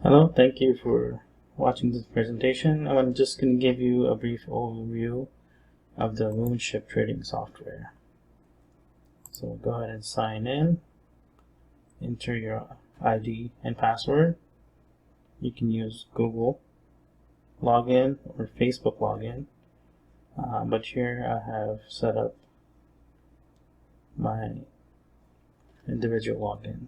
Hello, thank you for watching this presentation. I'm just going to give you a brief overview of the Muunship trading software. So go ahead and sign in, enter your ID and password. You can use Google login or Facebook login, but here I have set up my individual login.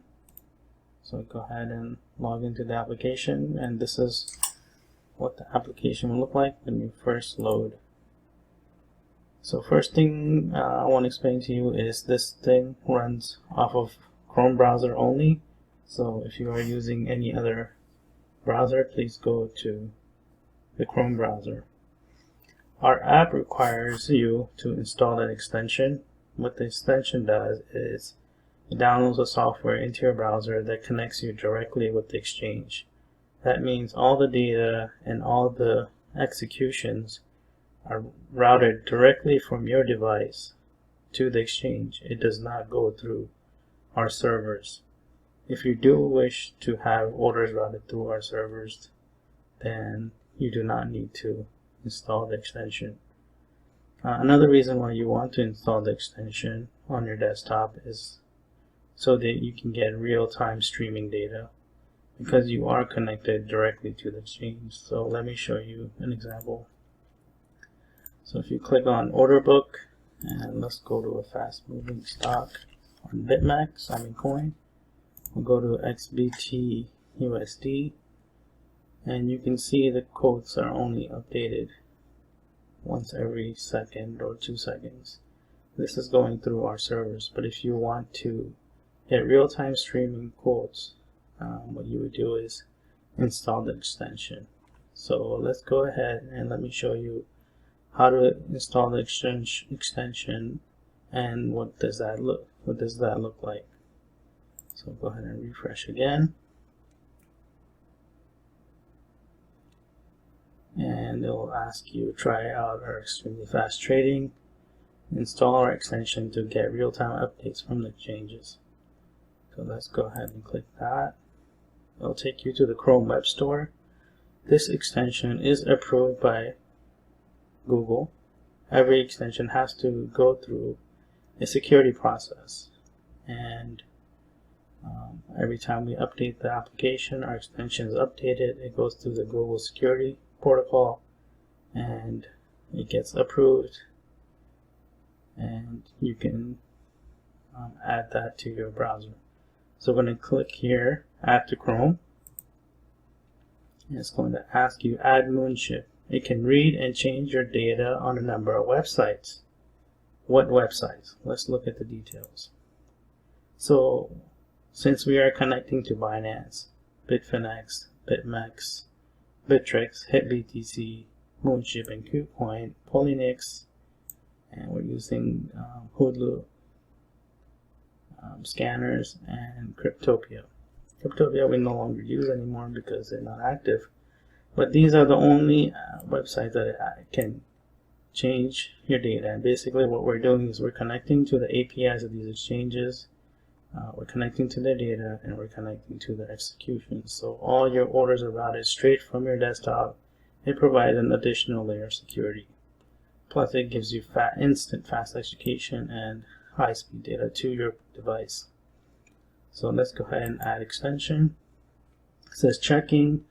So go ahead and log into the application, and this is what the application will look like when you first load. So first thing I want to explain to you is this thing runs off of Chrome browser only. So if you are using any other browser, please go to the Chrome browser. Our app requires you to install an extension. What the extension does is it downloads the software into your browser that connects you directly with the exchange. That means all the data and all the executions are routed directly from your device to the exchange. It does not go through our servers. If you do wish to have orders routed through our servers, then you do not need to install the extension. Another reason why you want to install the extension on your desktop is so that you can get real-time streaming data, because you are connected directly to the exchange. So let me show you an example. So if you click on order book, and let's go to a fast moving stock on Bittrex, coin, we'll go to XBT USD, and you can see the quotes are only updated once every second or 2 seconds. This is going through our servers, but if you want to get real-time streaming quotes, what you would do is install the extension. So let's go ahead and let me show you how to install the extension and what does that look like. So go ahead and refresh again, and it will ask you to try out our extremely fast trading. Install our extension to get real-time updates from the exchanges. So let's go ahead and click that. It'll take you to the Chrome Web Store. This extension is approved by Google. Every extension has to go through a security process, and every time we update the application, our extension is updated. It goes through the Google security protocol and it gets approved, and you can add that to your browser. So we're going to click here, add to Chrome, and it's going to ask you add Muunship. It can read and change your data on a number of websites. What websites? Let's look at the details. So since we are connecting to Binance, Bitfinex, BitMEX, Bittrex, HitBTC, Muunship, and Kucoin, Polynix, and we're using Hoodloo, scanners, and Cryptopia. Cryptopia we no longer use anymore because they're not active, but these are the only websites that can change your data. And basically what we're doing is we're connecting to the APIs of these exchanges, we're connecting to their data, and we're connecting to their execution. So all your orders are routed straight from your desktop. It provides an additional layer of security. Plus it gives you instant fast execution and high-speed data to your device. So let's go ahead and add extension. It says checking,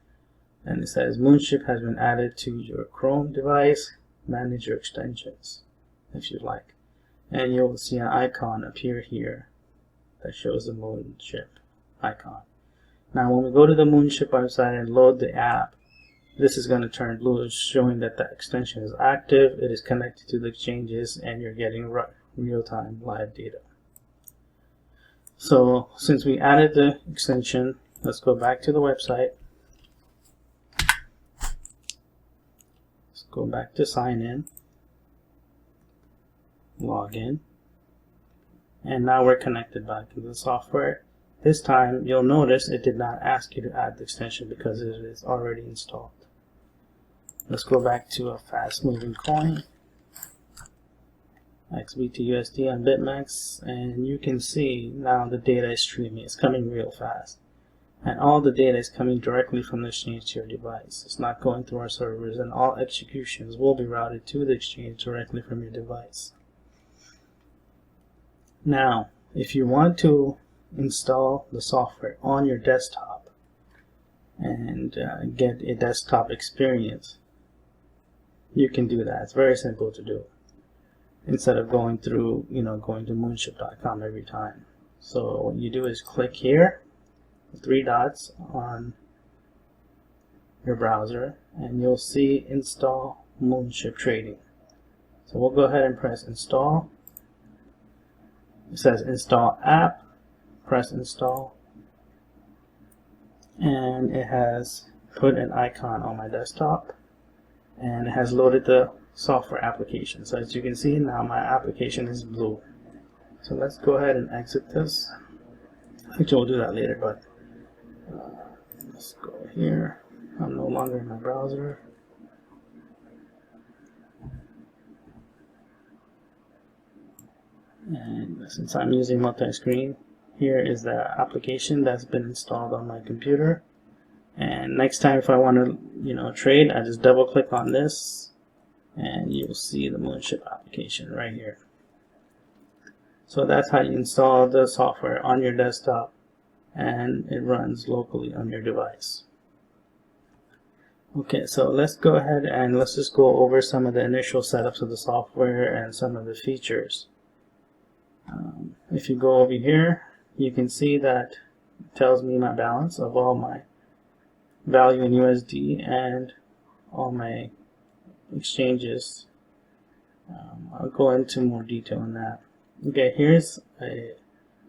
and it says Muunship has been added to your Chrome device. Manage your extensions if you like, and you'll see an icon appear here that shows the Muunship icon. Now when we go to the Muunship website and load the app, this is going to turn blue, showing that the extension is active, it is connected to the exchanges, and you're getting real-time live data. So since we added the extension, let's go back to the website. Let's go back to sign in, log in, and now we're connected back to the software. This time you'll notice it did not ask you to add the extension because it is already installed. Let's go back to a fast moving coin, XBT USD on BitMEX, and you can see now the data is streaming. It's coming real fast. and all the data is coming directly from the exchange to your device. It's not going through our servers, and all executions will be routed to the exchange directly from your device. Now, if you want to install the software on your desktop and get a desktop experience, you can do that. It's very simple to do, instead of going through, going to Muunship.com every time. So what you do is click here, 3 dots on your browser, and you'll see Install Muunship Trading. So we'll go ahead and press Install. It says Install App. Press Install, and it has put an icon on my desktop, and it has loaded the software application. So as you can see, now my application is blue. So let's go ahead and exit this. Actually, we'll do that later, but let's go here. I'm no longer in my browser. And since I'm using multi-screen, here is the application that's been installed on my computer. And next time if I want to trade, I just double click on this and you'll see the Muunship application right here. So that's how you install the software on your desktop, and it runs locally on your device. Okay, so let's go ahead and let's just go over some of the initial setups of the software and some of the features. If you go over here, you can see that it tells me my balance of all my value in USD and all my exchanges. I'll go into more detail on that. Okay, here's a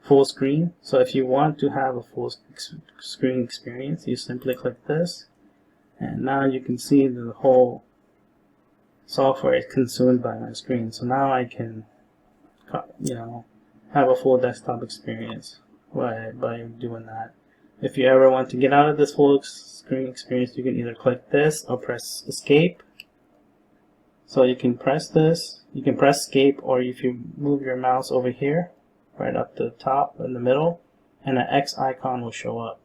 full screen. So if you want to have a full screen experience, you simply click this, and now you can see that the whole software is consumed by my screen. So now I can have a full desktop experience by doing that. If you ever want to get out of this full screen experience, you can either click this or press escape. So you can press this, you can press escape, or if you move your mouse over here, right up the top in the middle, and an X icon will show up.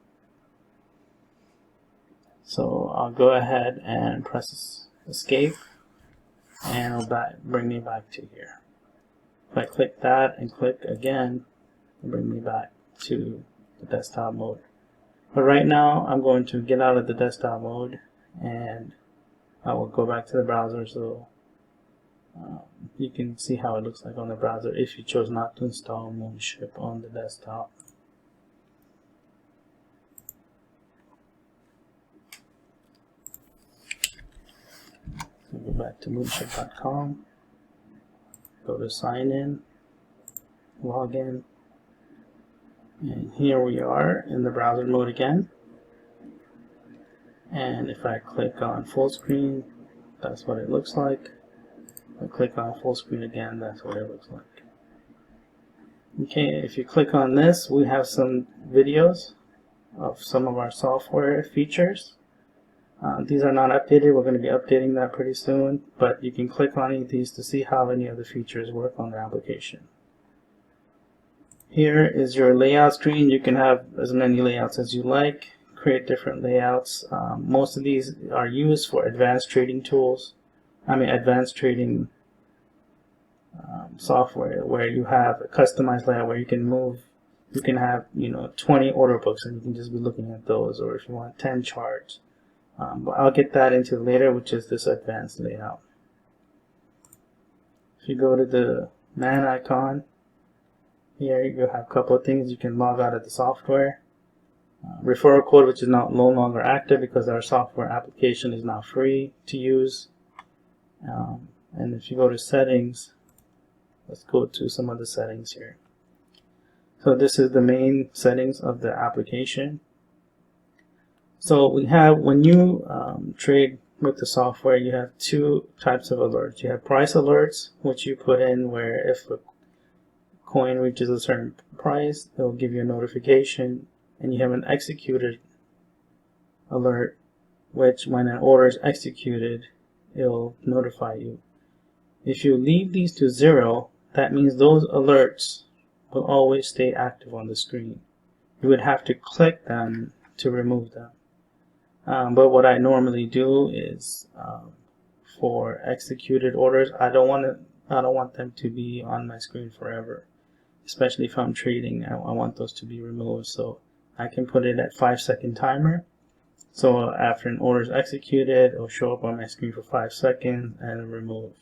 So I'll go ahead and press escape, and it'll bring me back to here. If I click that and click again, it'll bring me back to the desktop mode. But right now I'm going to get out of the desktop mode and I will go back to the browser, so you can see how it looks like on the browser if you chose not to install Muunship on the desktop. So go back to Muunship.com, go to sign in, log in, and here we are in the browser mode again. And if I click on full screen, that's what it looks like. If I click on full screen again, that's what it looks like. Okay, if you click on this, we have some videos of some of our software features. These are not updated. We're going to be updating that pretty soon, but you can click on any of these to see how any of the features work on the application. Here is your layout screen. You can have as many layouts as you like, create different layouts. Most of these are used for advanced trading tools. Advanced trading software, where you have a customized layout where you can move. You can have 20 order books and you can just be looking at those, or if you want 10 charts. But I'll get that into later, which is this advanced layout. If you go to the man icon, here you have a couple of things. You can log out of the software. Referral code, which is no longer active because our software application is now free to use. And if you go to settings, let's go to some of the settings here. So this is the main settings of the application. So we have, when you trade with the software, you have two types of alerts. You have price alerts, which you put in where if a coin reaches a certain price, it will give you a notification. And you have an executed alert, which when an order is executed, it'll notify you. If you leave these to 0, that means those alerts will always stay active on the screen. You would have to click them to remove them. But what I normally do is for executed orders, I don't want them to be on my screen forever. Especially if I'm trading, I want those to be removed. So I can put it at 5-second timer. So after an order is executed, it'll show up on my screen for 5 seconds and remove.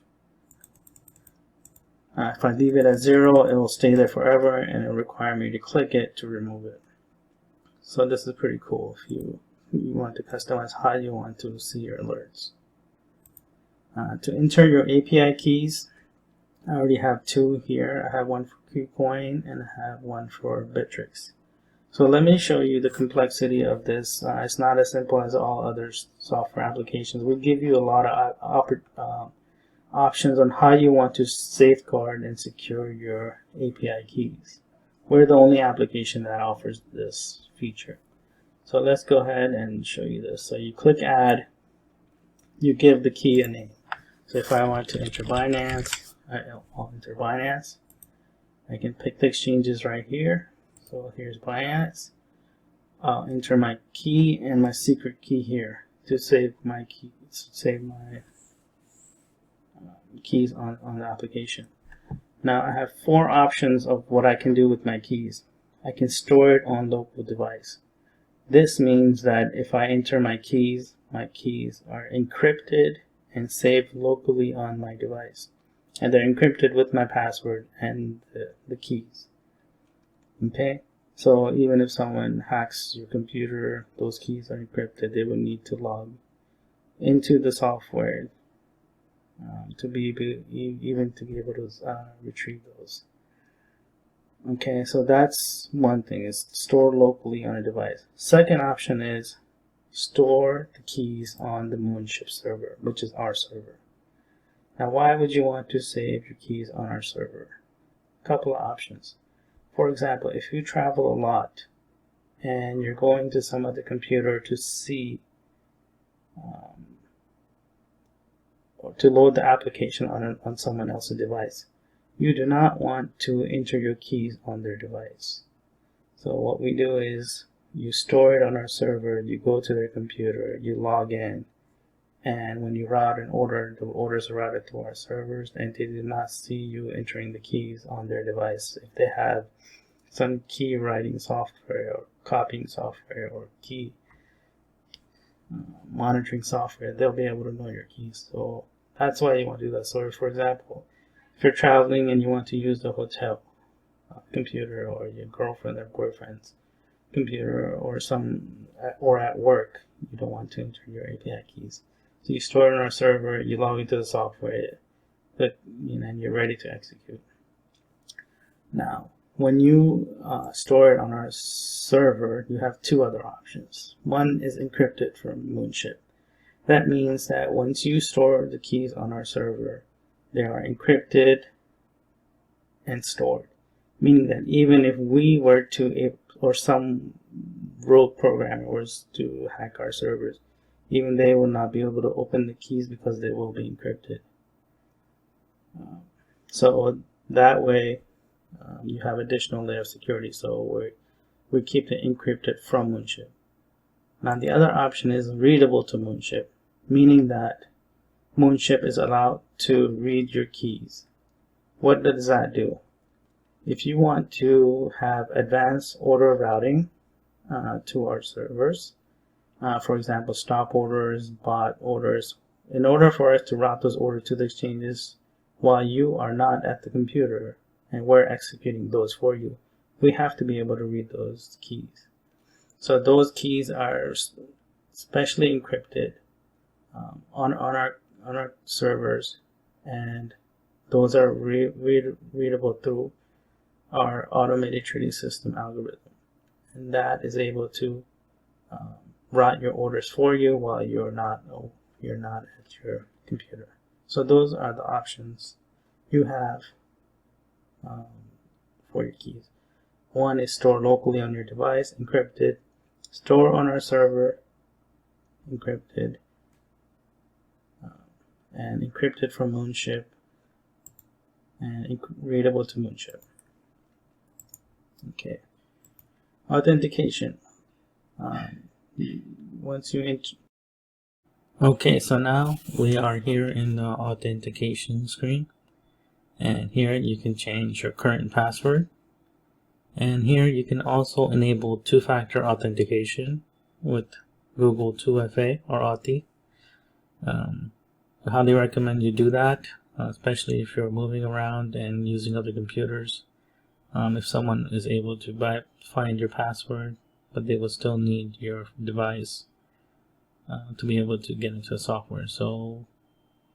If I leave it at 0, it will stay there forever and it will require me to click it to remove it. So this is pretty cool if you want to customize how you want to see your alerts. To enter your API keys, I already have 2 here. I have one for Kucoin and I have one for Bittrex. So let me show you the complexity of this. It's not as simple as all other software applications. We give you a lot of options on how you want to safeguard and secure your API keys. We're the only application that offers this feature. So let's go ahead and show you this. So you click add, you give the key a name. So if I want to enter Binance, I'll enter Binance. I can pick the exchanges right here. So here's Binance. I'll enter my key and my secret key here to save my keys on the application. Now I have 4 options of what I can do with my keys. I can store it on local device. This means that if I enter my keys are encrypted and saved locally on my device. And they're encrypted with my password and the keys. Okay, so even if someone hacks your computer, those keys are encrypted. They will need to log into the software to be able to retrieve those. Okay, so that's one thing, is store locally on a device. Second option is store the keys on the Muunship server, which is our server. Now, why would you want to save your keys on our server? A couple of options. For example, if you travel a lot and you're going to some other computer to see or to load the application on someone else's device, you do not want to enter your keys on their device. So what we do is you store it on our server, you go to their computer, you log in, and when you route an order, the orders are routed to our servers, and they do not see you entering the keys on their device. If they have some key writing software or copying software or key monitoring software, they'll be able to know your keys. So that's why you want to do that. So for example, if you're traveling and you want to use the hotel computer or your girlfriend or boyfriend's computer or at work, you don't want to enter your API keys. So you store it on our server, you log into the software, and you're ready to execute. Now, when you store it on our server, you have 2 other options. One is encrypted from Muunship. That means that once you store the keys on our server, they are encrypted and stored. Meaning that even if we were to, or some rogue programmer was to hack our servers, even they will not be able to open the keys because they will be encrypted. So that way you have additional layer of security. So we keep it encrypted from Muunship. Now the other option is readable to Muunship, meaning that Muunship is allowed to read your keys. What does that do? If you want to have advanced order routing to our servers, for example, stop orders, bot orders, in order for us to route those orders to the exchanges while you are not at the computer and we're executing those for you, we have to be able to read those keys. So those keys are specially encrypted on our servers, and those are readable through our automated trading system algorithm, and that is able to route your orders for you while you're not at your computer. So those are the options you have for your keys. One is store locally on your device, encrypted, store on our server, encrypted, and encrypted from Muunship, and readable to Muunship. Okay. Authentication. once you okay, so now we are here in the authentication screen, and here you can change your current password, and here you can also enable two-factor authentication with Google 2FA or Authy. I highly recommend you do that, especially if you're moving around and using other computers. If someone is able to find your password, but they will still need your device to be able to get into the software. So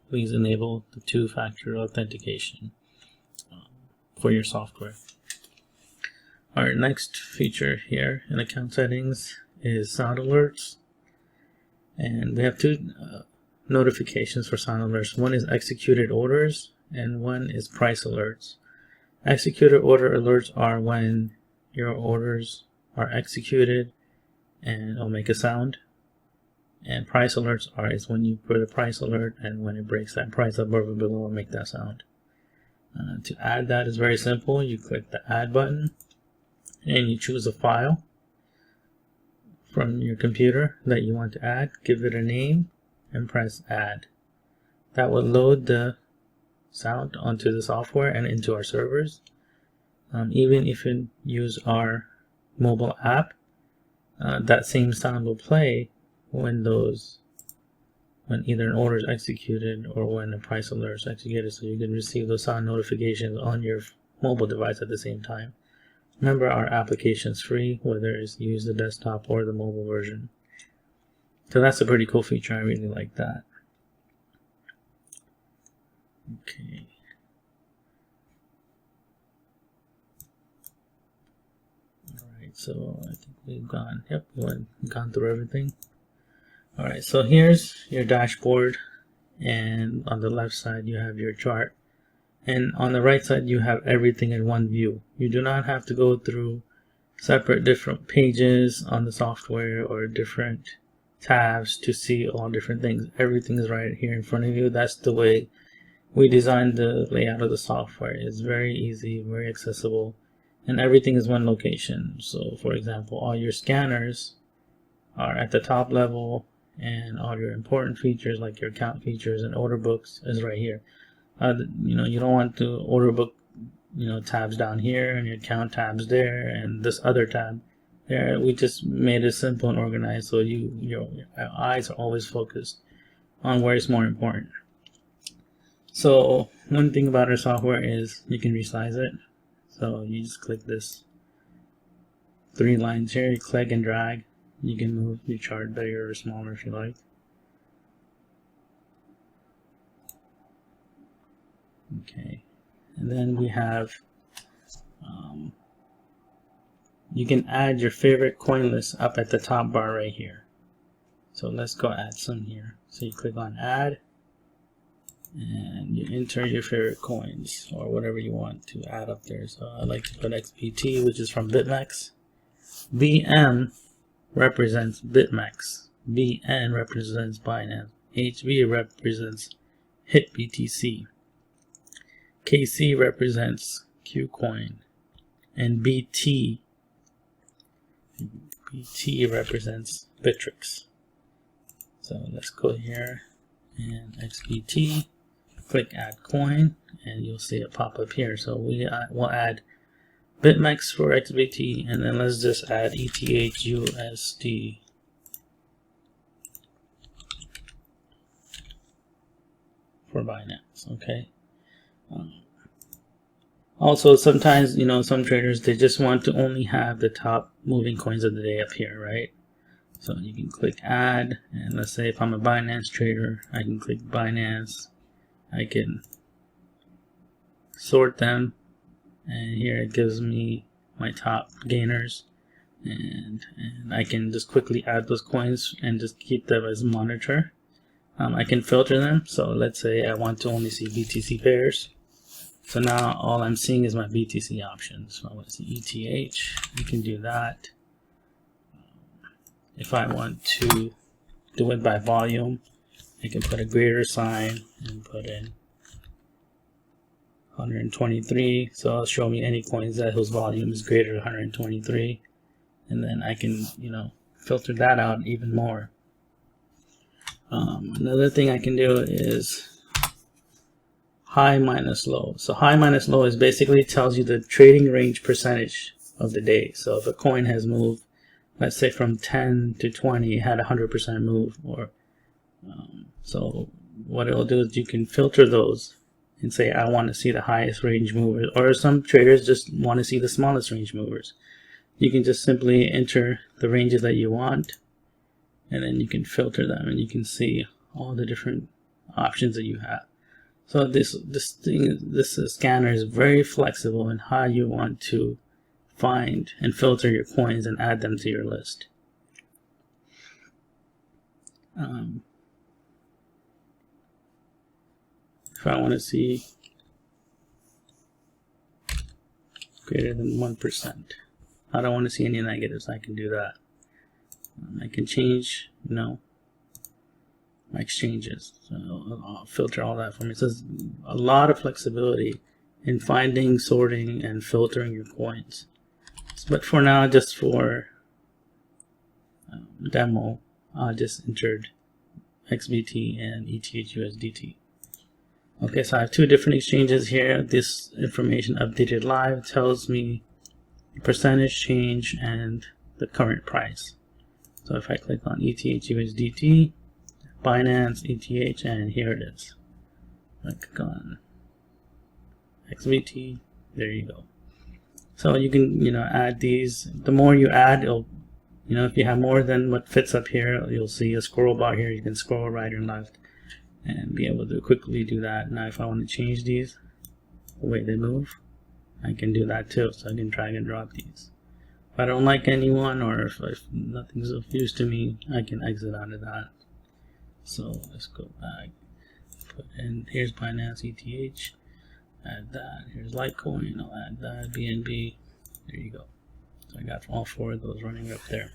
please enable the two-factor authentication for your software. Our next feature here in account settings is sound alerts. And we have two notifications for sound alerts. One is executed orders and one is price alerts. Executed order alerts are when your orders are executed and it'll make a sound. And price alerts is when you put a price alert and when it breaks that price above or below, it'll make that sound. To add that is very simple. You click the add button and you choose a file from your computer that you want to add, give it a name, and press add. That will load the sound onto the software and into our servers. Even if you use our mobile app, that same sound will play when either an order is executed or when a price alert is executed, so you can receive those sound notifications on your mobile device at the same time. Remember, our application is free, whether it's you use the desktop or the mobile version. So that's a pretty cool feature. I really like that. Okay. Alright, so I think we've gone through everything. Alright, so here's your dashboard, and on the left side you have your chart, and on the right side you have everything in one view. You do not have to go through separate different pages on the software or different tabs to see all different things. Everything is right here in front of you. That's the way we designed the layout of the software. It's very easy, very accessible, and everything is one location. So for example, all your scanners are at the top level, and all your important features like your account features and order books is right here. You don't want the order book tabs down here and your account tabs there and this other tab there. We just made it simple and organized, so your eyes are always focused on where it's more important. So one thing about our software is you can resize it. So you just click this 3 lines here, you click and drag. You can move your chart bigger or smaller if you like. Okay, and then we have you can add your favorite coin list up at the top bar right here. So let's go add some here. So you click on add and you enter your favorite coins or whatever you want to add up there. So I like to put XBT, which is from Bittrex. BM represents BitMEX. BN represents Binance. HB represents HitBTC. KC represents Kucoin. And BT represents Bittrex. So let's go here and XBT, click add coin, and you'll see it pop up here. So we'll add BitMEX for XBT, and then let's just add ETHUSD for Binance. Okay. Also, sometimes some traders, they just want to only have the top moving coins of the day up here, right? So you can click add, and let's say if I'm a Binance trader, I can click Binance. I can sort them, and here it gives me my top gainers, and I can just quickly add those coins and just keep them as a monitor. I can filter them. So let's say I want to only see BTC pairs. So now all I'm seeing is my BTC options. So I want to see ETH. You can do that. If I want to do it by volume, I can put a greater sign and put in 123. So it'll show me any coins that whose volume is greater than 123. And then I can, filter that out even more. Another thing I can do is high minus low. So high minus low is basically tells you the trading range percentage of the day. So if a coin has moved, let's say from 10 to 20, it had 100% move, or so what it'll do is you can filter those and say I want to see the highest range movers, or some traders just want to see the smallest range movers. You can just simply enter the ranges that you want, and then you can filter them, and you can see all the different options that you have. So this scanner is very flexible in how you want to find and filter your coins and add them to your list. If I want to see greater than 1%, I don't want to see any negatives, I can do that. I can change, my exchanges. So I'll filter all that for me. So there's a lot of flexibility in finding, sorting, and filtering your coins. But for now, just for demo, I just entered XBT and ETH/USDT. Okay, so I have two different exchanges here. This information updated live tells me percentage change and the current price. So if I click on ETH/USDT, Binance, ETH, and here it is. I click on XBT, there you go. So you can, add these. The more you add, it'll, if you have more than what fits up here, you'll see a scroll bar here. You can scroll right and left and be able to quickly do that. Now, if I want to change these, the way they move, I can do that too. So I can drag and drop these. If I don't like anyone, or if nothing's of use to me, I can exit out of that. So let's go back. Put in, here's Binance, ETH. Add that. Here's Litecoin. I'll add that. BNB. There you go. So I got all four of those running up there,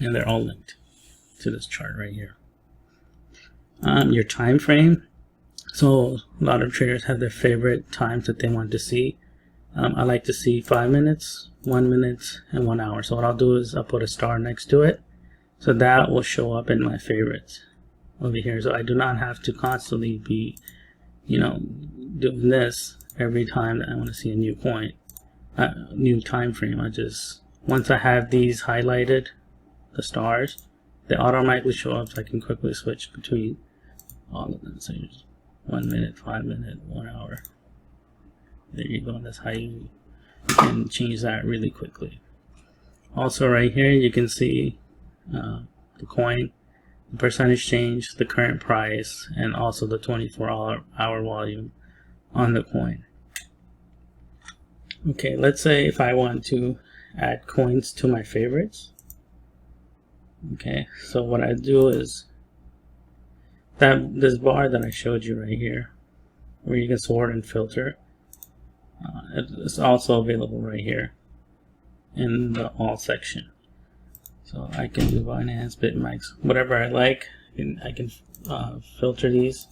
and they're all linked to this chart right here. Your time frame. So a lot of traders have their favorite times that they want to see. I like to see 5 minutes, 1 minute, and 1 hour. So what I'll do is I'll put a star next to it, so that will show up in my favorites over here. So I do not have to constantly be, doing this every time that I want to see a new coin, new time frame. Once I have these highlighted, the stars, they automatically show up, so I can quickly switch between all of them. So 1 minute, 5 minute, 1 hour. There you go. That's how you can change that really quickly. Also right here you can see the coin, the percentage change, the current price, and also the 24-hour volume on the coin. Okay, let's say if I want to add coins to my favorites. Okay, so what I do is this bar that I showed you right here, where you can sort and filter, it's also available right here in the all section. So I can do Binance, Bittrex, whatever I like. I can filter these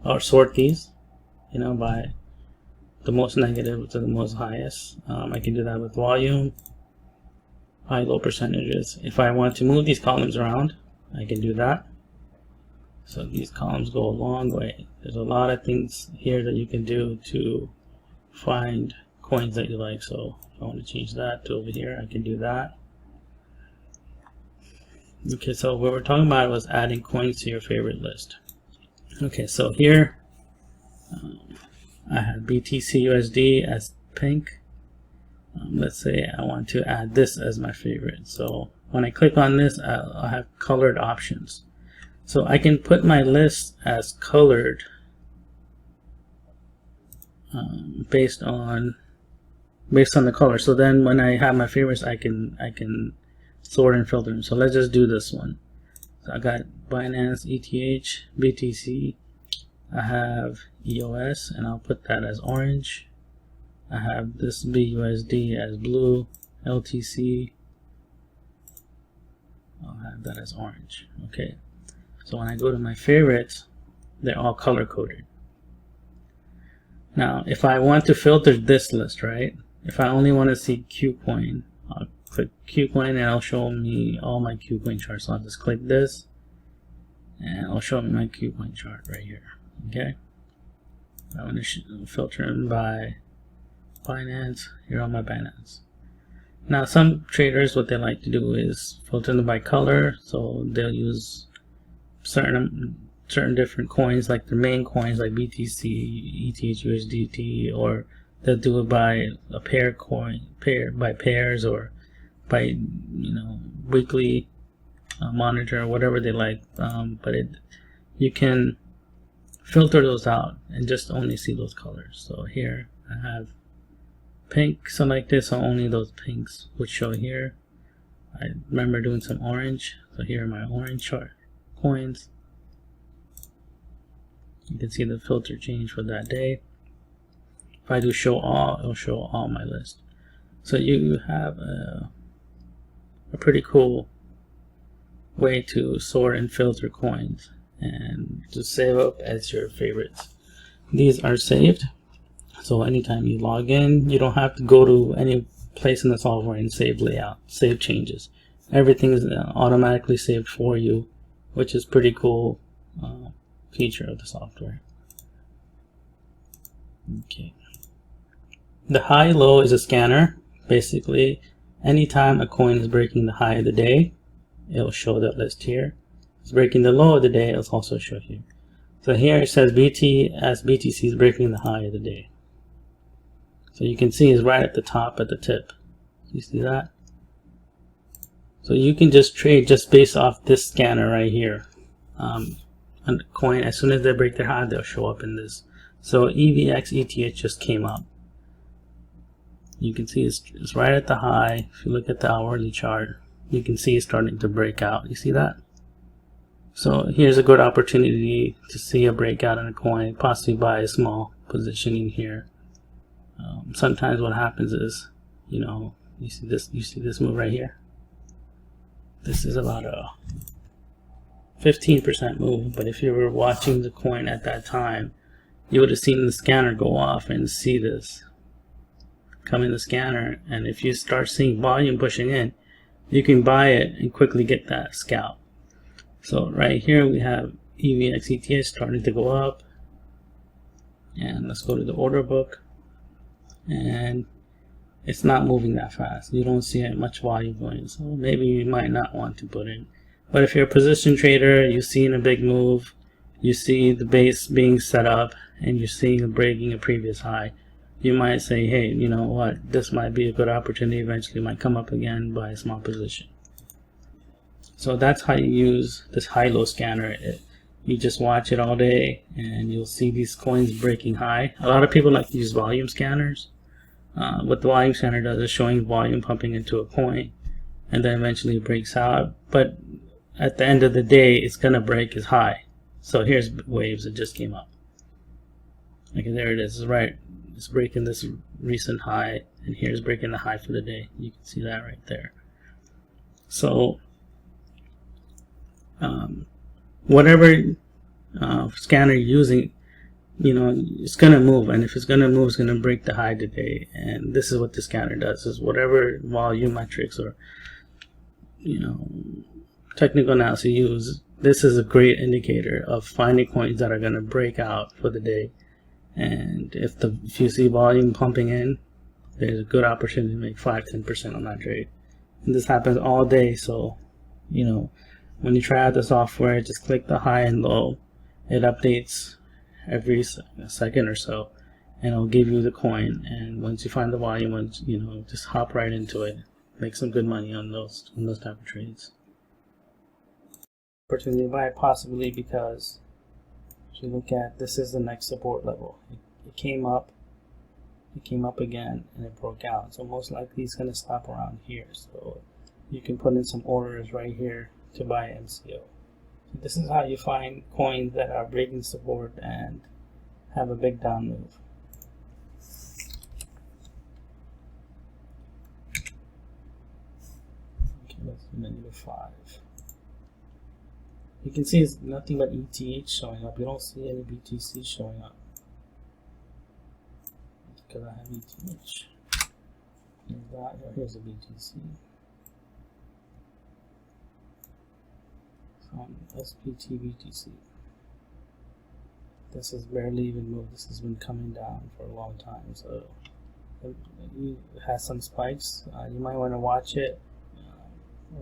or sort these, by the most negative to the most highest. I can do that with volume, high, low percentages. If I want to move these columns around, I can do that. So these columns go a long way. There's a lot of things here that you can do to find coins that you like. So if I want to change that to over here, I can do that. Okay, so what we're talking about was adding coins to your favorite list. Okay, so here I have BTC/USD as pink. Let's say I want to add this as my favorite. So when I click on this, I'll have colored options. So I can put my list as colored based on the color. So then when I have my favorites, I can sort and filter them. So let's just do this one. So I got Binance, ETH, BTC. I have EOS, and I'll put that as orange. I have this BUSD as blue. LTC, I'll have that as orange. Okay, so when I go to my favorites, they're all color coded. Now if I want to filter this list, right, if I only want to see Kucoin, I'll click Kucoin and it'll show me all my Kucoin charts. So I'll just click this and it'll show me my Kucoin chart right here. Okay, I'm going to filter them by Binance. Here on my Binance. Now some traders, what they like to do is filter them by color, so they'll use certain different coins, like their main coins like BTC, ETH, USDT, or they'll do it by a by pairs, or by weekly monitor, or whatever they like. But you can filter those out and just only see those colors. So here I have pink selected, so only those pinks would show here. I remember doing some orange, so here are my orange chart coins. You can see the filter change for that day. If I do show all, it'll show all my list. So you have a pretty cool way to sort and filter coins and to save up as your favorites. These are saved, so anytime you log in, you don't have to go to any place in the software and save layout, save changes. Everything is automatically saved for you, which is pretty cool feature of the software. Okay. The high-low is a scanner. Basically, anytime a coin is breaking the high of the day, it'll show that list here. If it's breaking the low of the day, it'll also show here. So here it says BTC is breaking the high of the day. So you can see it's right at the top at the tip. You see that? So you can just trade just based off this scanner right here. And the coin, as soon as they break their high, they'll show up in this. So EVX ETH just came up. You can see it's right at the high. If you look at the hourly chart, you can see it's starting to break out. You see that? So here's a good opportunity to see a breakout in a coin, possibly buy a small positioning here. Sometimes what happens is, you see this move right here. This is about a 15% move, but if you were watching the coin at that time, you would have seen the scanner go off and see this come in the scanner, and if you start seeing volume pushing in, you can buy it and quickly get that scalp. So right here we have EVX ETH starting to go up, and let's go to the order book, and it's not moving that fast. You don't see much volume going, so maybe you might not want to put in. But if you're a position trader, you've seen a big move, you see the base being set up, and you're seeing a breaking a previous high, you might say, hey, you know what, this might be a good opportunity, eventually might come up again, buy a small position. So that's how you use this high-low scanner. You just watch it all day and you'll see these coins breaking high. A lot of people like to use volume scanners. What the volume scanner does is showing volume pumping into a coin, and then eventually it breaks out, but at the end of the day it's gonna break as high. So here's waves that just came up. Okay, there it is, right? It's breaking this recent high, and here's breaking the high for the day. You can see that right there. So whatever scanner you're using, it's gonna move, and if it's gonna move, it's gonna break the high today. And this is what the scanner does: is whatever volume metrics or technical analysis you use, this is a great indicator of finding coins that are gonna break out for the day. And if you see volume pumping in, there's a good opportunity to make 5-10% on that trade. And this happens all day, so when you try out the software, just click the high and low. It updates every second or so, and it'll give you the coin. And once you find the volume, just hop right into it. Make some good money on those type of trades. Opportunity to buy it, possibly because if you look at, this is the next support level. It came up again, and it broke out. So most likely it's going to stop around here. So you can put in some orders right here to buy MCO. So this is how you find coins that are breaking support and have a big down move. Okay, let's do -5. You can see it's nothing but ETH showing up. You don't see any BTC showing up because I have ETH. Here's a BTC. on SPTBTC. This has barely even moved. This has been coming down for a long time, so it has some spikes. You might want to watch it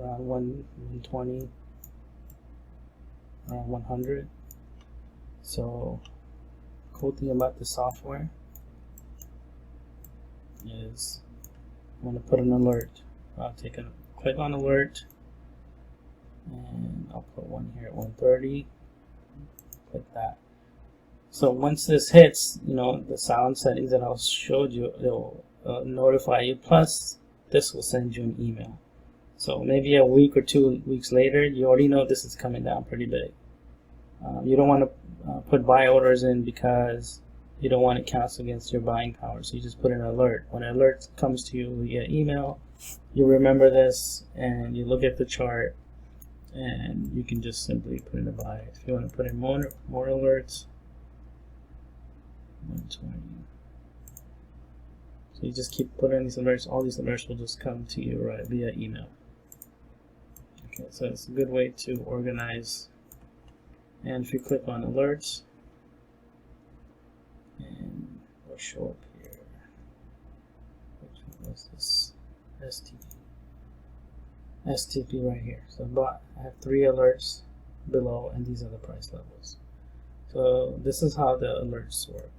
around 120, around 100. So, cool thing about the software is I'm going to put an alert. I'll take a click on alert, and I'll put one here at 130. Click that. So once this hits, you know, the sound settings that I showed you, it'll notify you. Plus, this will send you an email. So maybe a week or 2 weeks later, you already know this is coming down pretty big. You don't want to put buy orders in because you don't want it counts against your buying power. So you just put an alert. When an alert comes to you via email, you remember this and you look at the chart, and you can just simply put in a buy. If you want to put in more alerts, 120. So you just keep putting these alerts. All these alerts will just come to you right via email. Okay, so it's a good way to organize. And if you click on alerts, and it'll show up here. Which one was this? STP right here. So I have 3 alerts below, and these are the price levels. So this is how the alerts work.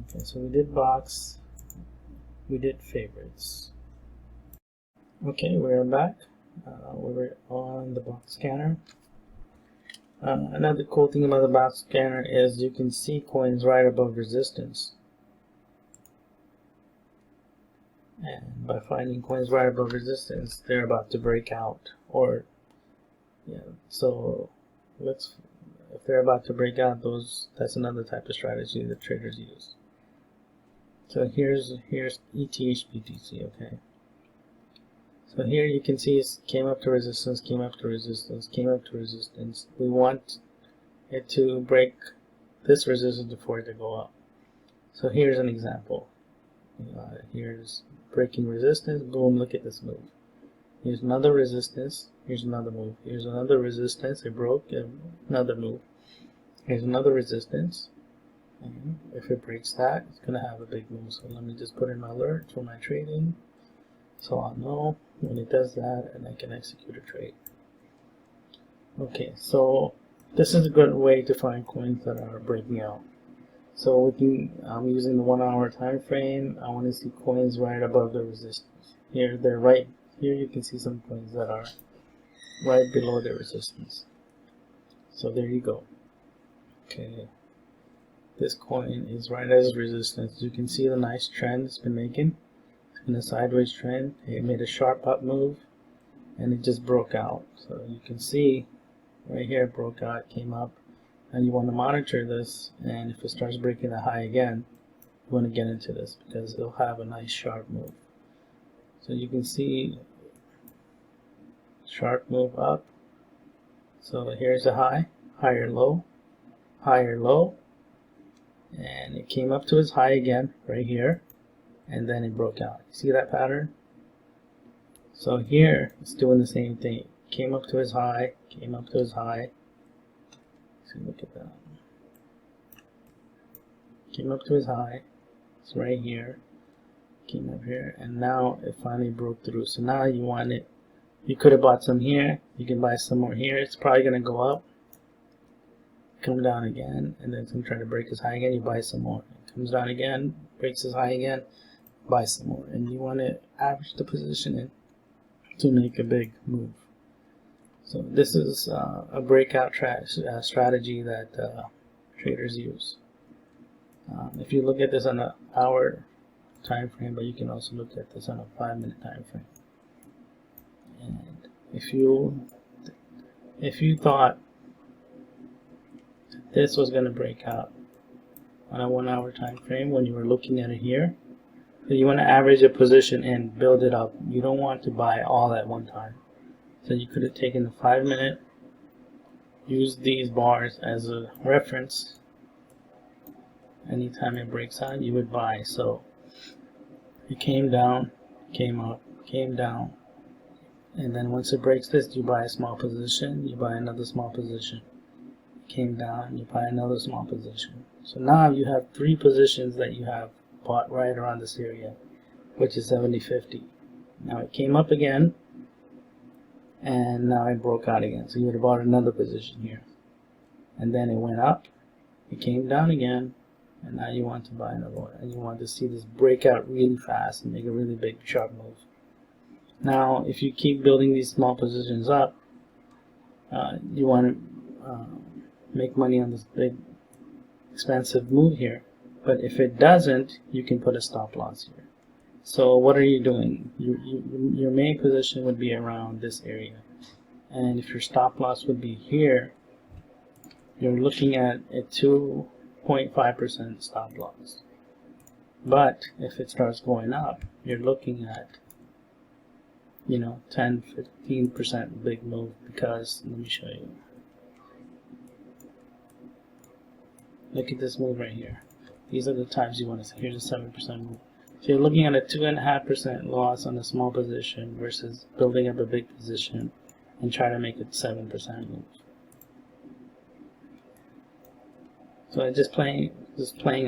Okay, so we did box, we did favorites. Okay, we're back. We're on the box scanner. Another cool thing about the box scanner is you can see coins right above resistance. And by finding coins right above resistance, they're about to break out. Or, yeah, so if they're about to break out, that's another type of strategy that traders use. So here's ETH-BTC, okay. So here you can see it came up to resistance, came up to resistance, came up to resistance. We want it to break this resistance before it to go up. So here's an example. Here's breaking resistance, boom, look at this move. Here's another resistance, here's another move. Here's another resistance, it broke, another move. Here's another resistance. And if it breaks that, it's going to have a big move. So let me just put in my alert for my trading, so I'll know when it does that and I can execute a trade. Okay, so this is a good way to find coins that are breaking out. So I'm using the 1 hour time frame. I want to see coins right above the resistance. Here they're right here. You can see some coins that are right below the resistance. So there you go. Okay. This coin is right as resistance. You can see the nice trend it's been making. It's been a sideways trend. It made a sharp up move, and it just broke out. So you can see right here it broke out, came up, and you want to monitor this. And if it starts breaking the high again, you want to get into this because it'll have a nice sharp move. So you can see sharp move up. So here's a high, higher low, and it came up to its high again right here, and then it broke out. See that pattern? So here it's doing the same thing. Came up to its high, came up to its high. So look at that. Came up to its high. It's right here. Came up here, and now it finally broke through. So now you want it. You could have bought some here. You can buy some more here. It's probably gonna go up, come down again, and then it's going to try to break his high again. You buy some more. It comes down again, breaks his high again, buy some more. And you want to average the position in to make a big move. So this is a breakout strategy that traders use. If you look at this on an hour time frame, but you can also look at this on a 5-minute time frame. And if you thought this was going to break out on a 1 hour time frame when you were looking at it here, so you want to average a position and build it up. You don't want to buy all at one time. So you could have taken the 5-minute, used these bars as a reference. Anytime it breaks out, you would buy. So it came down, came up, came down, And then once it breaks this, you buy a small position, you buy another small position. Came down, you buy another small position. So now you have 3 positions that you have bought right around this area, which is 70.50. Now it came up again, and now it broke out again. So you would have bought another position here. And then it went up, it came down again, and now you want to buy another one. And you want to see this break out really fast and make a really big sharp move. Now, if you keep building these small positions up, you want to make money on this big expensive move here. But if it doesn't, you can put a stop loss here. So what are you doing? Your main position would be around this area. And if your stop loss would be here, you're looking at a 2.5% stop loss. But if it starts going up, you're looking at 10-15% big move, because let me show you. Look at this move right here. These are the times you want to see. Here's a 7% move. So you're looking at a 2.5% loss on a small position versus building up a big position and try to make it 7% move. So it's just playing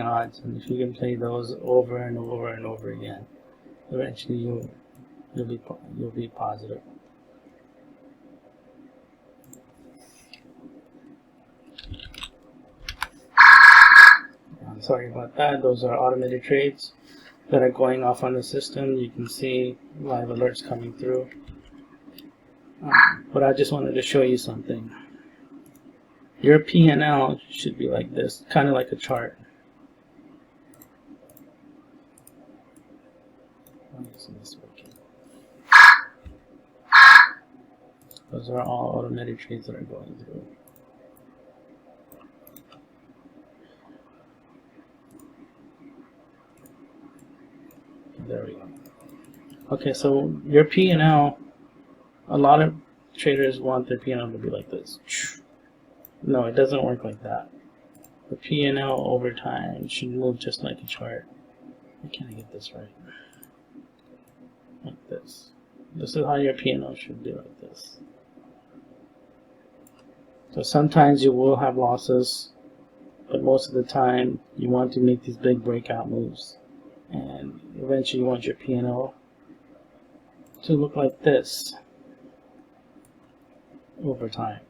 odds, and if you can play those over and over and over again, eventually you'll be positive. I'm sorry about that. Those are automated trades that are going off on the system. You can see live alerts coming through. But I just wanted to show you something. Your P&L should be like this, kind of like a chart. Those are all automated trades that are going through. There we go. Okay, so your P&L, a lot of traders want their P&L to be like this. No, it doesn't work like that. The P&L over time should move just like a chart. Why can't I get this right? Like this. This is how your P&L should be, like this. So sometimes you will have losses, but most of the time you want to make these big breakout moves. And eventually you want your P&L to look like this over time.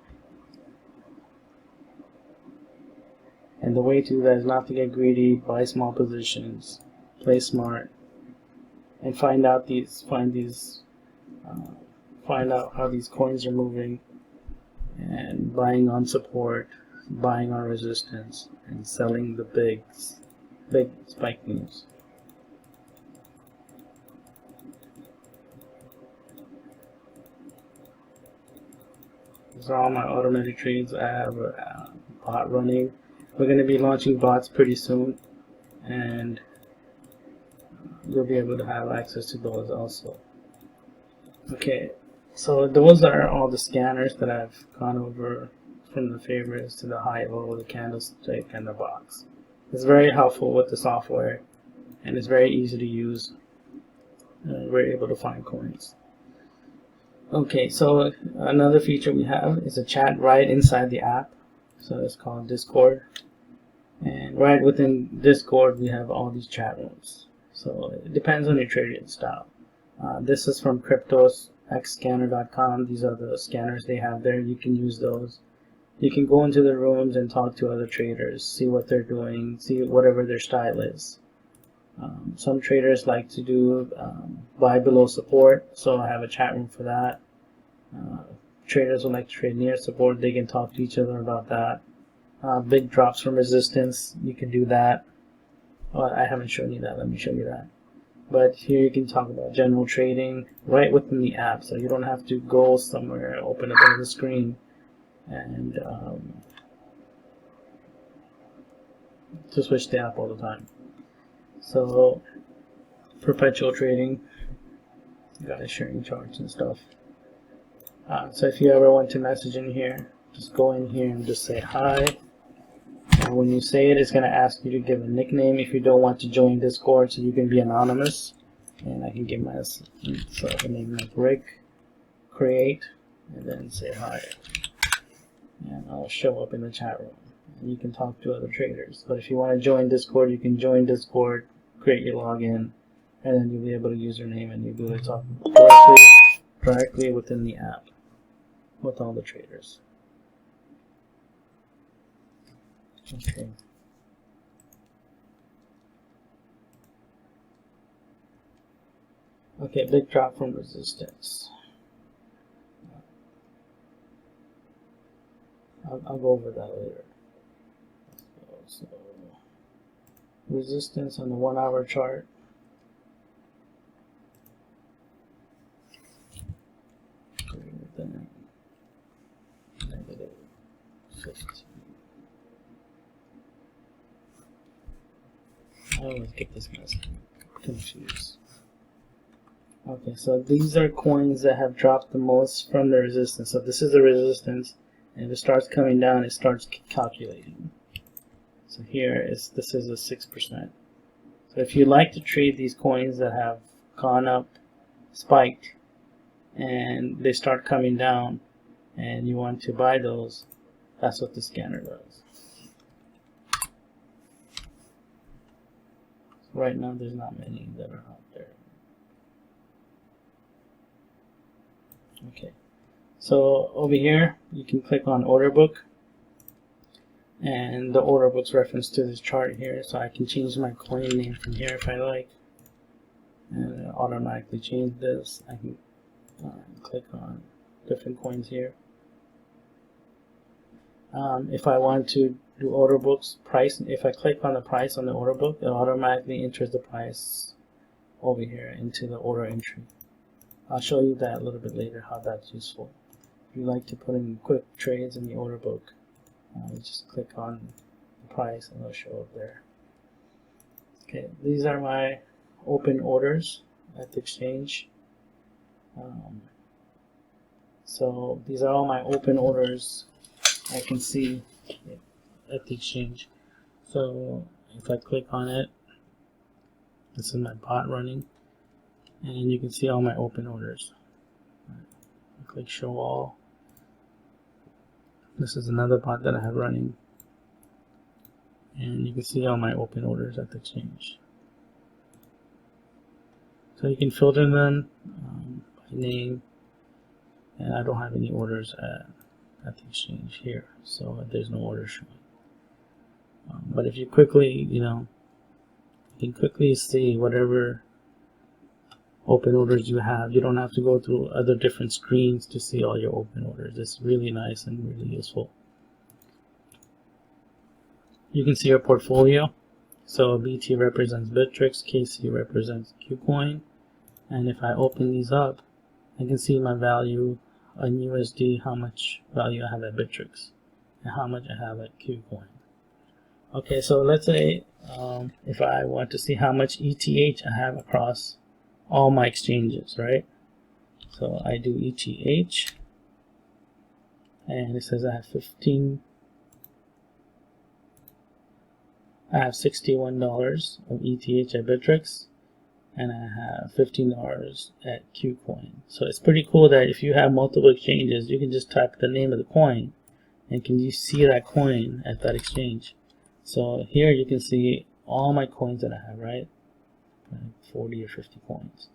And the way to do that is not to get greedy, buy small positions, play smart, and find out how these coins are moving, and buying on support, buying on resistance, and selling the big spike moves. These are all my automatic trades. I have a bot running. We're going to be launching bots pretty soon, and you'll be able to have access to those also. Okay, so those are all the scanners that I've gone over, from the favorites to the high low, the candlestick, and the box. It's very helpful with the software, and it's very easy to use. We're able to find coins. Okay, so another feature we have is a chat right inside the app. So it's called Discord. And right within Discord, we have all these chat rooms. So it depends on your trading style. This is from cryptosxscanner.com. These are the scanners they have there. You can use those. You can go into the rooms and talk to other traders, see what they're doing, see whatever their style is. Some traders like to do buy below support, so I have a chat room for that. Traders who like to trade near support, they can talk to each other about that. Big drops from resistance, you can do that. Well, I haven't shown you that, let me show you that. But here you can talk about general trading right within the app, so you don't have to go somewhere, open up another screen, and to switch the app all the time. So perpetual trading, guys sharing charts and stuff. So if you ever want to message in here, just go in here and just say hi. And when you say it, it's going to ask you to give a nickname if you don't want to join Discord, so you can be anonymous. And I can give my name like Rick, create and then say hi, and I'll show up in the chat room and you can talk to other traders. But if you want to join Discord, you can join Discord, create your login, and then you'll be able to use your name and you'll be able to talk directly within the app with all the traders. Okay. Okay, big drop from resistance. I'll go over that later. So, resistance on the 1 hour chart. Negative 15. I always get this mess confused. Okay, so these are coins that have dropped the most from the resistance. So this is the resistance, and if it starts coming down, it starts calculating. So here this is a 6%. So if you like to trade these coins that have gone up, spiked, and they start coming down, and you want to buy those, that's what the scanner does. So right now there's not many that are out there. Okay, so over here you can click on order book, and the order book's reference to this chart here. So I can change my coin name from here if I like, and automatically change this. I can click on different coins here. If I want to do order books price, if I click on the price on the order book, it automatically enters the price over here into the order entry. I'll show you that a little bit later, how that's useful. If you like to put in quick trades in the order book, just click on the price and it'll show up there. Okay, these are my open orders at the exchange. So these are all my open orders I can see at the exchange. So if I click on it, this is my bot running, and you can see all my open orders. I click show all. This is another bot that I have running, and you can see all my open orders at the exchange. So you can filter them by name, and I don't have any orders at the exchange here, so there's no order showing. But if you quickly, you can quickly see whatever open orders you have. You don't have to go through other different screens to see all your open orders. It's really nice and really useful. You can see your portfolio. So BT represents Bittrex, KC represents Kucoin, and if I open these up, I can see my value on USD, how much value I have at Bittrex, and how much I have at Kucoin. Okay, so let's say if I want to see how much ETH I have across all my exchanges, right? So I do ETH, and it says I have $61 of ETH at Bittrex, and I have $15 at Kucoin. So it's pretty cool that if you have multiple exchanges, you can just type the name of the coin, and can you see that coin at that exchange. So here you can see all my coins that I have, right? Like 40 or 50 coins.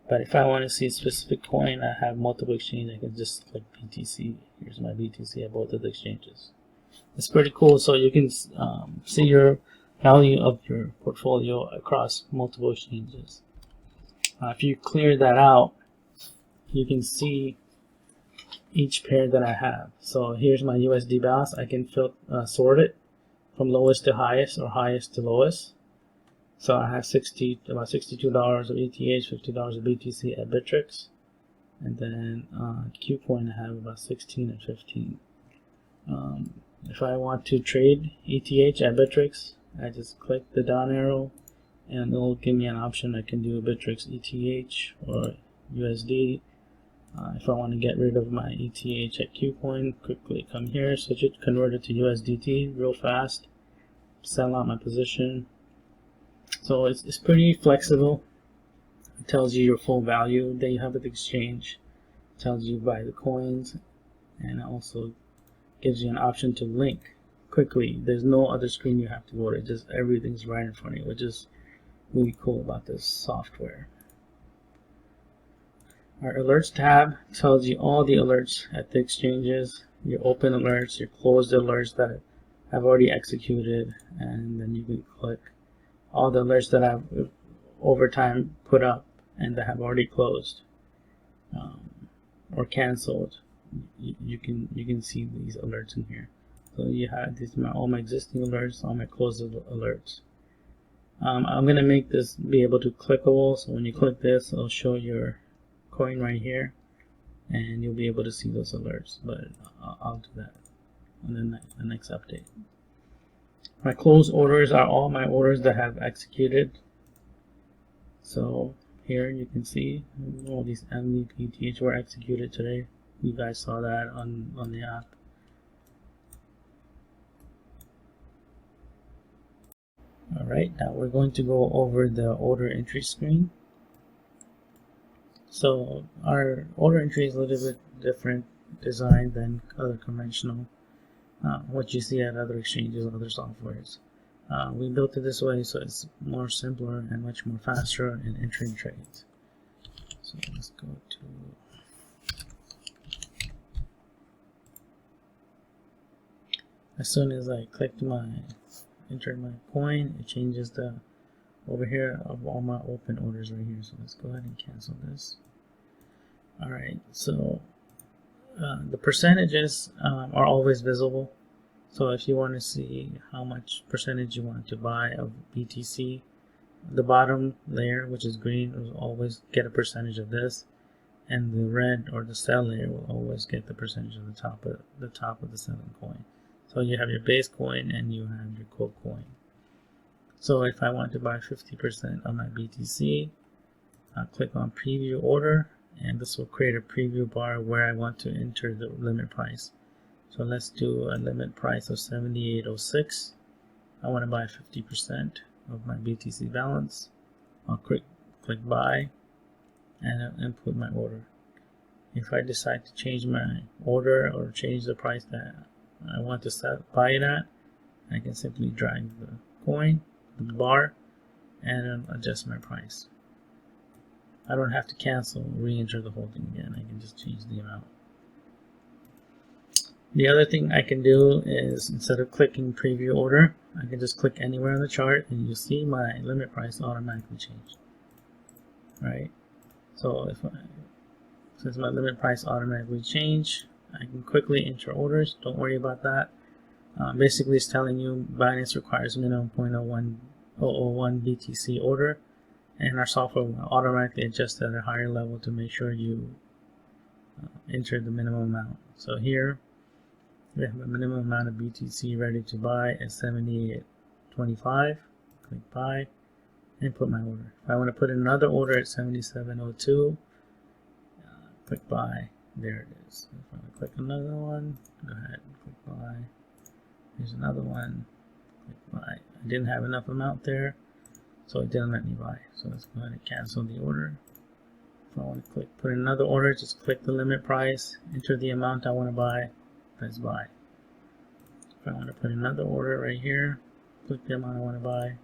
But if I want to see a specific coin, I have multiple exchanges, I can just click BTC. Here's my BTC at both of the exchanges. It's pretty cool, so you can see your value of your portfolio across multiple exchanges. If you clear that out, you can see each pair that I have. So here's my USD balance. I can sort it from lowest to highest or highest to lowest. So I have about $62 of ETH, $50 of BTC at Bittrex, and then Kucoin I have about 16 and 15. If I want to trade ETH at Bittrex, I just click the down arrow and it will give me an option. I can do Bittrex ETH or USD. If I want to get rid of my ETH at Kucoin, quickly come here, switch it, convert it to USDT real fast, sell out my position. So it's pretty flexible. It tells you your full value that you have at the exchange. tells you buy the coins, and also gives you an option to link quickly. There's no other screen you have to go to, just everything's right in front of you, which is really cool about this software. Our alerts tab tells you all the alerts at the exchanges, your open alerts, your closed alerts that have already executed, and then you can click all the alerts that have over time put up and that have already closed or canceled. You can see these alerts in here. So you have these all my existing alerts, all my closed alerts. I'm gonna make this be able to clickable, so when you click this, it'll show your coin right here, and you'll be able to see those alerts. But I'll do that on the next update. My closed orders are all my orders that have executed. So here you can see all these MVPTH were executed today. You guys saw that on the app. Alright, now we're going to go over the order entry screen. So our order entry is a little bit different design than other conventional, what you see at other exchanges, other softwares. We built it this way so it's more simpler and much more faster in entering trades. So let's go to as soon as I clicked entered my coin, it changes the over here of all my open orders right here. So let's go ahead and cancel this. Alright, so the percentages are always visible. So if you want to see how much percentage you want to buy of BTC, the bottom layer, which is green, will always get a percentage of this, and the red or the sell layer will always get the percentage of the top of the selling coin. So you have your base coin and you have your quote coin. So if I want to buy 50% of my BTC, I'll click on preview order, and this will create a preview bar where I want to enter the limit price. So let's do a limit price of 78.06. I want to buy 50% of my BTC balance. I'll click buy and input my order. If I decide to change my order or change the price that I want to buy it at, I can simply drag the coin, the bar, and adjust my price. I don't have to cancel, re-enter the whole thing again. I can just change the amount. The other thing I can do is, instead of clicking preview order, I can just click anywhere on the chart and you'll see my limit price automatically change. Right? So since my limit price automatically changed, I can quickly enter orders. Don't worry about that. Basically, it's telling you Binance requires minimum 0.001 BTC order, and our software will automatically adjust at a higher level to make sure you enter the minimum amount. So here we have a minimum amount of BTC ready to buy at 78.25. Click buy and put my order. If I want to put in another order at 77.02, click buy. There it is. If I want to click another one, go ahead and click buy. Here's another one. Click buy. I didn't have enough amount there, so it didn't let me buy. So let's go ahead and cancel the order. If I want to put in another order, just click the limit price, enter the amount I want to buy, press buy. If I want to put another order right here, click the amount I want to buy.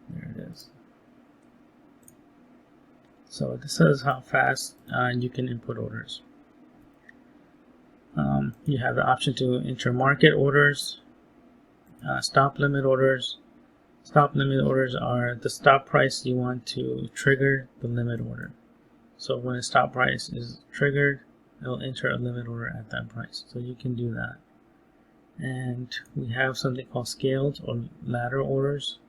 There it is. So this is how fast you can input orders. You have the option to enter market orders, stop limit orders. Stop limit orders are the stop price you want to trigger the limit order. So when a stop price is triggered, it'll enter a limit order at that price. So you can do that. And we have something called scaled or ladder orders.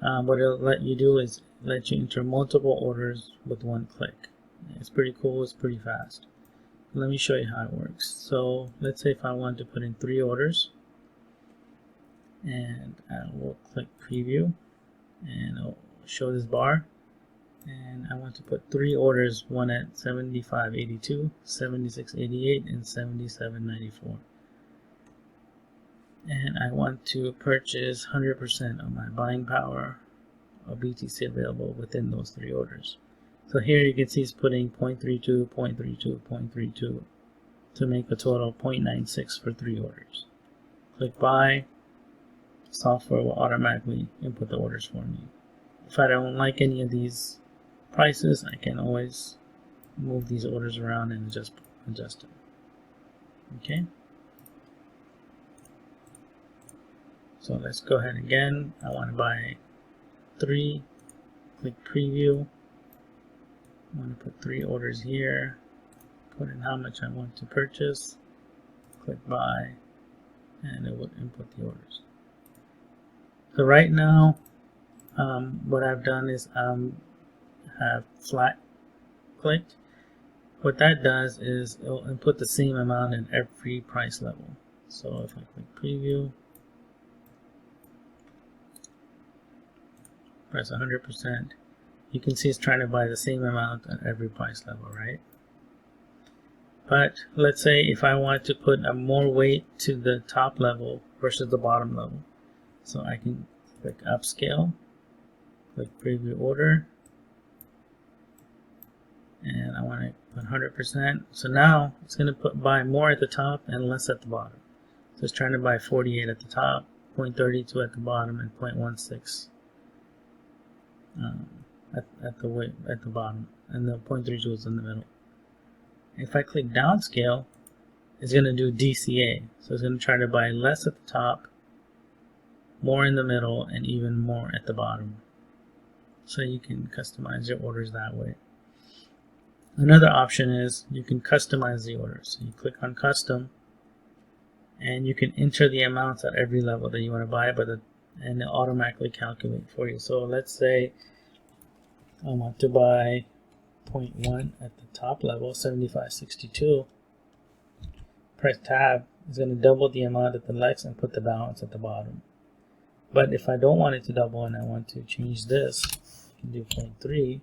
What it'll let you do is let you enter multiple orders with one click. It's pretty cool, it's pretty fast. Let me show you how it works. So let's say if I want to put in 3 orders, and I will click preview and it'll show this bar, and I want to put 3 orders, one at 75.82, 76.88, and 77.94. And I want to purchase 100% of my buying power of BTC available within those 3 orders. So here you can see it's putting 0.32, 0.32, 0.32 to make a total of 0.96 for 3 orders. Click buy. Software will automatically input the orders for me. If I don't like any of these prices, I can always move these orders around and adjust them. Okay. So let's go ahead again. I want to buy 3. Click preview. I want to put 3 orders here. Put in how much I want to purchase. Click buy, and it will input the orders. So right now, what I've done is have flat clicked. What that does is it will input the same amount in every price level. So if I click preview, press 100%, you can see it's trying to buy the same amount at every price level, right? But let's say if I want to put a more weight to the top level versus the bottom level, so I can click upscale, click preview order, and I want to put 100%. So now it's going to buy more at the top and less at the bottom. So it's trying to buy 48 at the top, 0.32 at the bottom, and 0.16 at the bottom, and the 0.32 is in the middle. If I click downscale, it's going to do DCA. So it's going to try to buy less at the top, more in the middle, and even more at the bottom. So you can customize your orders that way. Another option is you can customize the orders. So you click on custom, and you can enter the amounts at every level that you want to buy, and it'll automatically calculate for you. So let's say I want to buy 0.1 at the top level, 75.62. Press tab. It's going to double the amount at the next and put the balance at the bottom. But if I don't want it to double and I want to change this, I can do 0.3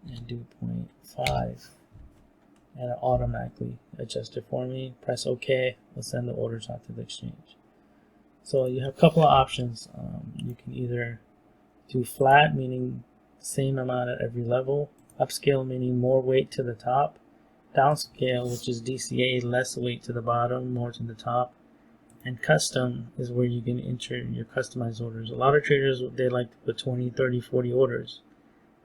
and do 0.5, and it automatically adjusts it for me. Press OK. We'll send the orders out to the exchange. So you have a couple of options. You can either do flat, meaning same amount at every level. Upscale, meaning more weight to the top. Downscale, which is DCA, less weight to the bottom, more to the top. And custom is where you can enter your customized orders. A lot of traders, they like to put 20, 30, 40 orders,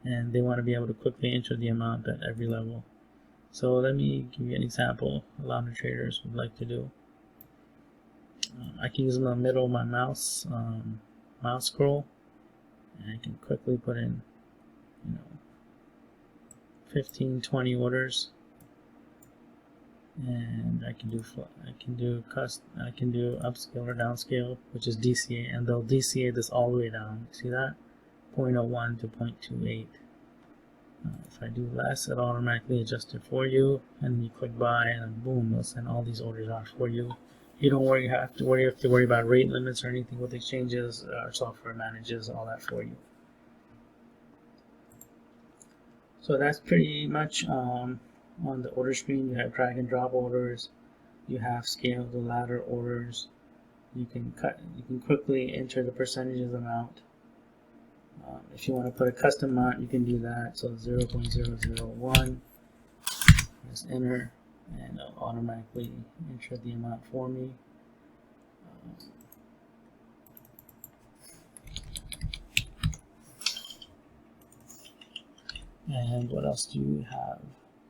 and they want to be able to quickly enter the amount at every level. So let me give you an example a lot of traders would like to do. I can use my middle of my mouse scroll, and I can quickly put in 15, 20 orders, and I can do upscale or downscale, which is DCA, and they'll DCA this all the way down. See that? 0.01 to 0.28. If I do less, it automatically adjusts it for you, and you click buy, and boom, it'll send all these orders out for you. You don't have to worry about rate limits or anything with exchanges. Our software manages all that for you. So that's pretty much on the order screen. You have drag and drop orders. You have scale to ladder orders. You can quickly enter the percentages amount. If you want to put a custom amount, you can do that. So 0.001. Just enter, and it'll automatically enter the amount for me. And what else do you have?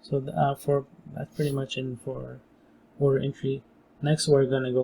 So that's pretty much in for order entry. Next, we're going to go